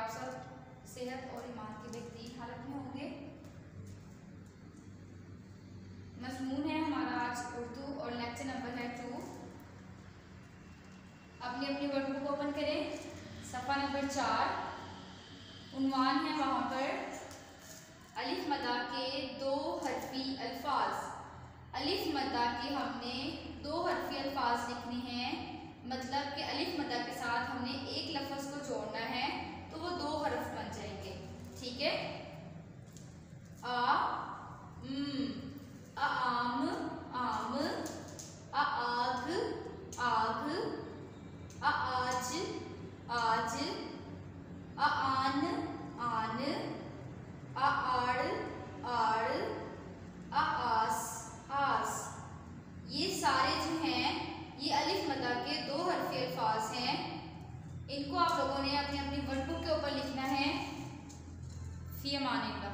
आप सब सेहत और ईमान की बेहतरीन हालत में होंगे। मज़मून है हमारा आज उर्दू और लेक्चर नंबर है 2। अपनी अपनी वर्कबुक ओपन करें, सफ़ा नंबर 4। उन्वान है वहाँ पर अलिफ मदा के 2 हरफी अल्फाज। अलिफ मदा के हमने 2 हरफी अल्फाज लिखने हैं, मतलब कि अलिफ मदा के साथ हमने एक लफ्ज़ को जोड़ना है तो वो 2 हरफ बन जाएंगे। ठीक है, आम आम, आग आग, आज आज, आन आन, आड़ आड़, आस आस। ये सारे जो हैं ये अलिफ मदा के 2 हरफी अल्फाज हैं। इनको आप लोगों ने अपनी अपनी वर्कबुक के ऊपर लिखना है। फी अमानिल्लाह।